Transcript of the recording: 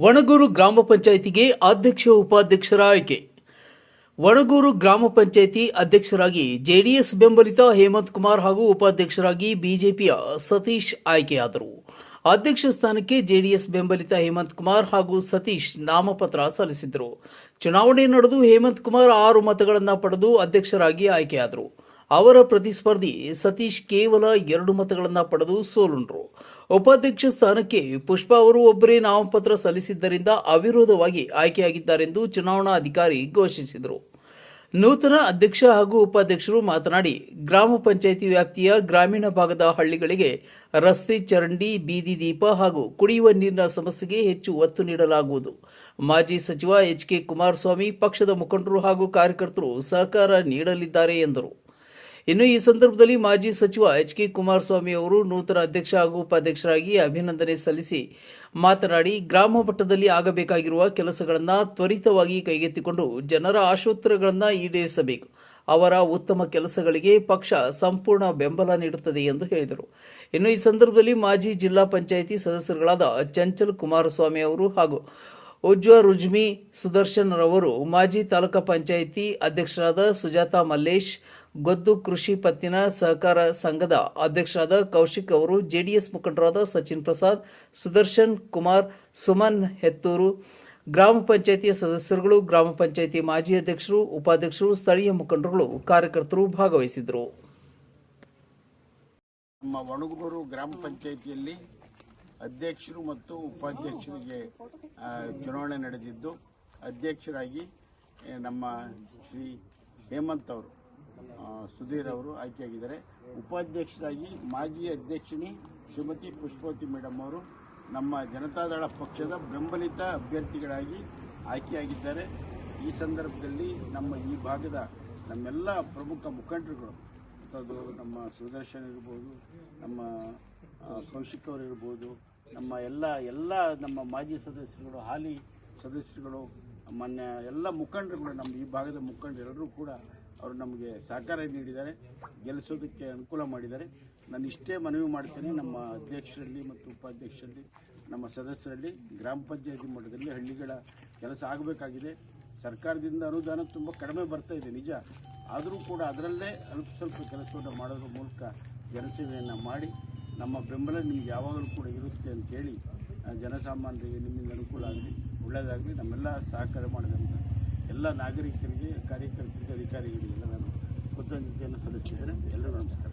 ವಣಗೂರು ಗ್ರಾಮ ಪಂಚಾಯಿತಿಗೆ ಅಧ್ಯಕ್ಷ ಉಪಾಧ್ಯಕ್ಷರ ಆಯ್ಕೆ. ವಣಗೂರು ಗ್ರಾಮ ಪಂಚಾಯಿತಿ ಅಧ್ಯಕ್ಷರಾಗಿ ಜೆಡಿಎಸ್ ಬೆಂಬಲಿತ ಹೇಮಂತ್ ಕುಮಾರ್ ಹಾಗೂ ಉಪಾಧ್ಯಕ್ಷರಾಗಿ ಬಿಜೆಪಿಯ ಸತೀಶ್ ಆಯ್ಕೆಯಾದರು. ಅಧ್ಯಕ್ಷ ಸ್ಥಾನಕ್ಕೆ ಜೆಡಿಎಸ್ ಬೆಂಬಲಿತ ಹೇಮಂತ್ ಕುಮಾರ್ ಹಾಗೂ ಸತೀಶ್ ನಾಮಪತ್ರ ಸಲ್ಲಿಸಿದರು. ಚುನಾವಣೆ ನಡೆದು ಹೇಮಂತ್ ಕುಮಾರ್ 6 ಮತಗಳನ್ನು ಪಡೆದು ಅಧ್ಯಕ್ಷರಾಗಿ ಆಯ್ಕೆಯಾದರು. ಅವರ ಪ್ರತಿಸ್ಪರ್ಧಿ ಸತೀಶ್ ಕೇವಲ 2 ಮತಗಳನ್ನು ಪಡೆದು ಸೋಲುಂಡರು. ಉಪಾಧ್ಯಕ್ಷ ಸ್ಥಾನಕ್ಕೆ ಪುಷ್ಪಾ ಅವರು ಒಬ್ಬರೇ ನಾಮಪತ್ರ ಸಲ್ಲಿಸಿದ್ದರಿಂದ ಅವಿರೋಧವಾಗಿ ಆಯ್ಕೆಯಾಗಿದ್ದಾರೆಂದು ಚುನಾವಣಾ ಅಧಿಕಾರಿ ಘೋಷಿಸಿದರು. ನೂತನ ಅಧ್ಯಕ್ಷ ಹಾಗೂ ಉಪಾಧ್ಯಕ್ಷರು ಮಾತನಾಡಿ, ಗ್ರಾಮ ಪಂಚಾಯಿತಿ ವ್ಯಾಪ್ತಿಯ ಗ್ರಾಮೀಣ ಭಾಗದ ಹಳ್ಳಿಗಳಿಗೆ ರಸ್ತೆ, ಚರಂಡಿ, ಬೀದಿ ದೀಪ ಹಾಗೂ ಕುಡಿಯುವ ನೀರಿನ ಸಮಸ್ಯೆಗೆ ಹೆಚ್ಚು ಒತ್ತು ನೀಡಲಾಗುವುದು. ಮಾಜಿ ಸಚಿವ ಎಚ್.ಕೆ. ಕುಮಾರಸ್ವಾಮಿ, ಪಕ್ಷದ ಮುಖಂಡರು ಹಾಗೂ ಕಾರ್ಯಕರ್ತರು ಸಹಕಾರ ನೀಡಲಿದ್ದಾರೆ ಎಂದರು. ಇನ್ನು ಈ ಸಂದರ್ಭದಲ್ಲಿ ಮಾಜಿ ಸಚಿವ ಎಚ್.ಕೆ. ಕುಮಾರಸ್ವಾಮಿ ಅವರು ನೂತನ ಅಧ್ಯಕ್ಷ ಹಾಗೂ ಉಪಾಧ್ಯಕ್ಷರಾಗಿ ಅಭಿನಂದನೆ ಸಲ್ಲಿಸಿ ಮಾತನಾಡಿ, ಗ್ರಾಮ ಮಟ್ಟದಲ್ಲಿ ಆಗಬೇಕಾಗಿರುವ ಕೆಲಸಗಳನ್ನು ತ್ವರಿತವಾಗಿ ಕೈಗೆತ್ತಿಕೊಂಡು ಜನರ ಆಶೋತ್ತರಗಳನ್ನು ಈಡೇರಿಸಬೇಕು. ಅವರ ಉತ್ತಮ ಕೆಲಸಗಳಿಗೆ ಪಕ್ಷ ಸಂಪೂರ್ಣ ಬೆಂಬಲ ನೀಡುತ್ತದೆ ಎಂದು ಹೇಳಿದರು. ಇನ್ನು ಈ ಸಂದರ್ಭದಲ್ಲಿ ಮಾಜಿ ಜಿಲ್ಲಾ ಪಂಚಾಯಿತಿ ಸದಸ್ಯರುಗಳಾದ ಚಂಚಲ್ ಕುಮಾರಸ್ವಾಮಿ ಅವರು ಹಾಗೂ ಉಜ್ವ ರುಜ್ಮಿ ಸುದರ್ಶನ್ ರವರು, ಮಾಜಿ ತಾಲೂಕಾ ಪಂಚಾಯಿತಿ ಅಧ್ಯಕ್ಷರಾದ ಸುಜಾತಾ ಮಲ್ಲೇಶ್, ಗೊದ್ದು ಕೃಷಿ ಪತ್ತಿನ ಸಹಕಾರ ಸಂಘದ ಅಧ್ಯಕ್ಷರಾದ ಕೌಶಿಕ್ ಅವರು, ಜೆಡಿಎಸ್ ಮುಖಂಡರಾದ ಸಚಿನ್ ಪ್ರಸಾದ್, ಸುದರ್ಶನ್ ಕುಮಾರ್, ಸುಮನ್ ಹೆತ್ತೂರು, ಗ್ರಾಮ ಪಂಚಾಯಿತಿಯ ಸದಸ್ಯರುಗಳು, ಗ್ರಾಮ ಪಂಚಾಯಿತಿ ಮಾಜಿ ಅಧ್ಯಕ್ಷರು, ಉಪಾಧ್ಯಕ್ಷರು, ಸ್ಥಳೀಯ ಮುಖಂಡರುಗಳು, ಕಾರ್ಯಕರ್ತರು ಭಾಗವಹಿಸಿದರು. ನಮ್ಮ ವಣಗೂರು ಗ್ರಾಮ ಪಂಚಾಯಿತಿಯಲ್ಲಿ ಅಧ್ಯಕ್ಷರು ಮತ್ತು ಉಪಾಧ್ಯಕ್ಷರಿಗೆ ಚುನಾವಣೆ ನಡೆದಿದ್ದು, ಅಧ್ಯಕ್ಷರಾಗಿ ನಮ್ಮ ಶ್ರೀ ಹೇಮಂತ್ ಅವರು, ಸುಧೀರ್ ಅವರು ಆಯ್ಕೆಯಾಗಿದ್ದಾರೆ. ಉಪಾಧ್ಯಕ್ಷರಾಗಿ ಮಾಜಿ ಅಧ್ಯಕ್ಷಿಣಿ ಶ್ರೀಮತಿ ಪುಷ್ಪವತಿ ಮೇಡಮ್ ಅವರು ನಮ್ಮ ಜನತಾದಳ ಪಕ್ಷದ ಬೆಂಬಲಿತ ಅಭ್ಯರ್ಥಿಗಳಾಗಿ ಆಯ್ಕೆಯಾಗಿದ್ದಾರೆ. ಈ ಸಂದರ್ಭದಲ್ಲಿ ನಮ್ಮ ಈ ಭಾಗದ ನಮ್ಮೆಲ್ಲ ಪ್ರಮುಖ ಮುಖಂಡರುಗಳು, ಅದು ನಮ್ಮ ಸುದರ್ಶನ್ ಇರ್ಬೋದು, ನಮ್ಮ ಕೌಶಿಕ್ ಅವರು ಇರ್ಬೋದು, ನಮ್ಮ ಎಲ್ಲ ನಮ್ಮ ಮಾಜಿ ಸದಸ್ಯರುಗಳು, ಹಾಲಿ ಸದಸ್ಯರುಗಳು, ಮಾನ್ಯ ಎಲ್ಲ ಮುಖಂಡರುಗಳು, ನಮ್ಮ ಈ ಭಾಗದ ಮುಖಂಡರೆಲ್ಲರೂ ಕೂಡ ಅವರು ನಮಗೆ ಸಹಕಾರ ನೀಡಿದ್ದಾರೆ, ಗೆಲ್ಲಿಸೋದಕ್ಕೆ ಅನುಕೂಲ ಮಾಡಿದ್ದಾರೆ. ನಾನು ಇಷ್ಟೇ ಮನವಿ ಮಾಡ್ತೇನೆ, ನಮ್ಮ ಅಧ್ಯಕ್ಷರಲ್ಲಿ ಮತ್ತು ಉಪಾಧ್ಯಕ್ಷರಲ್ಲಿ, ನಮ್ಮ ಸದಸ್ಯರಲ್ಲಿ ಗ್ರಾಮ ಪಂಚಾಯತಿ ಮಟ್ಟದಲ್ಲಿ ಹಳ್ಳಿಗಳ ಕೆಲಸ ಆಗಬೇಕಾಗಿದೆ. ಸರ್ಕಾರದಿಂದ ಅನುದಾನ ತುಂಬ ಕಡಿಮೆ ಬರ್ತಾ ಇದೆ ನಿಜ, ಆದರೂ ಕೂಡ ಅದರಲ್ಲೇ ಅಲ್ಪ ಸ್ವಲ್ಪ ಕೆಲಸವನ್ನು ಮಾಡೋದ್ರ ಮೂಲಕ ಜನಸೇವೆಯನ್ನು ಮಾಡಿ ನಮ್ಮ ಬೆಂಬಲ ನಿಮಗೆ ಯಾವಾಗಲೂ ಕೂಡ ಇರುತ್ತೆ ಅಂತೇಳಿ ಜನಸಾಮಾನ್ಯರಿಗೆ ನಿಮ್ಮಿಂದ ಅನುಕೂಲ ಆಗಲಿ, ಒಳ್ಳೆಯದಾಗಲಿ. ನಮ್ಮೆಲ್ಲ ಸಹಕಾರ ಮಾಡಿದಂಥ ಎಲ್ಲ ನಾಗರಿಕರಿಗೆ, ಕಾರ್ಯಕರ್ತರಿಗೆ, ಅಧಿಕಾರಿಗಳಿಗೆಲ್ಲ ನಾನು ಕೃತಜ್ಞತೆಯನ್ನು ಸಲ್ಲಿಸ್ತಿದ್ದೇನೆ. ಎಲ್ಲರಿಗೂ ನಮಸ್ಕಾರ.